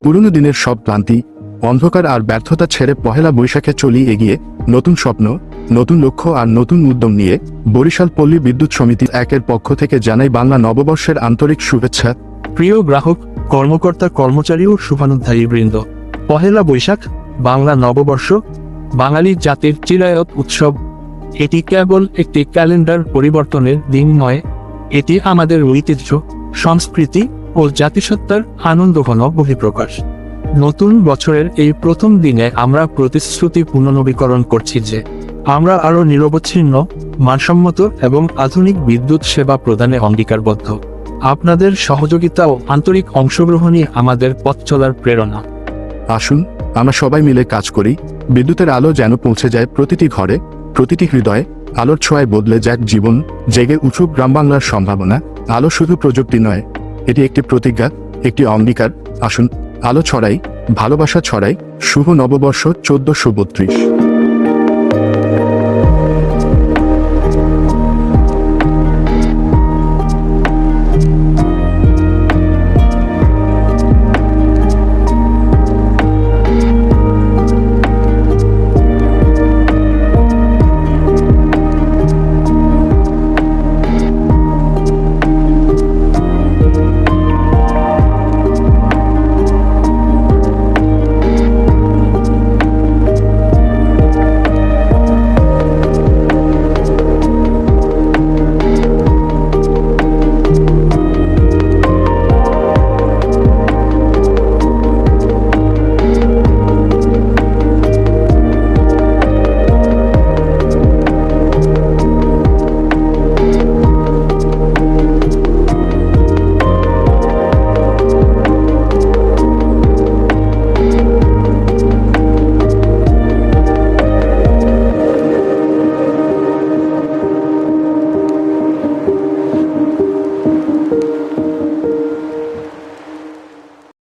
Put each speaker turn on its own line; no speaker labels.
পুরনো দিনের সব ক্লান্তি, অন্ধকার আর ব্যর্থতা ছেড়ে পহেলা বৈশাখে চলি এগিয়ে নতুন স্বপ্ন, নতুন লক্ষ্য আর নতুন উদ্যম নিয়ে। বরিশাল পল্লী বিদ্যুৎ সমিতি একের পক্ষ থেকে জানাই বাংলা নববর্ষের আন্তরিক শুভেচ্ছা।
প্রিয় গ্রাহক, কর্মকর্তা, কর্মচারী ও শুভানুধ্যায়ী বৃন্দ, পহেলা বৈশাখ, বাংলা নববর্ষ, বাঙালি জাতির চিরায়ত উৎসব। এটি কেবল একটি ক্যালেন্ডার পরিবর্তনের দিন নয়, এটি আমাদের ঐতিহ্য, সংস্কৃতি ও জাতিসত্তার আনন্দঘন বহিঃপ্রকাশ। নতুন বছরের এই প্রথম দিনে আমরা প্রতিশ্রুতি পুনর্নবীকরণ করছি যে আমরা আরও নিরবচ্ছিন্ন, মানসম্মত এবং আধুনিক বিদ্যুৎ সেবা প্রদানে অঙ্গীকারবদ্ধ। আপনাদের সহযোগিতা ও আন্তরিক অংশগ্রহণই আমাদের পথ চলার প্রেরণা।
আসুন আমরা সবাই মিলে কাজ করি, বিদ্যুতের আলো যেন পৌঁছে যায় প্রতিটি ঘরে, প্রতিটি হৃদয়ে। আলোর ছোঁয়ায় বদলে যাক জীবন, জেগে উঠুক গ্রাম বাংলার সম্ভাবনা। আলো শুধু প্রযুক্তি নয়, এটি একটি প্রতিজ্ঞা, একটি অঙ্গীকার। আসুন আলো ছড়াই, ভালোবাসা ছড়াই। শুভ নববর্ষ 1432।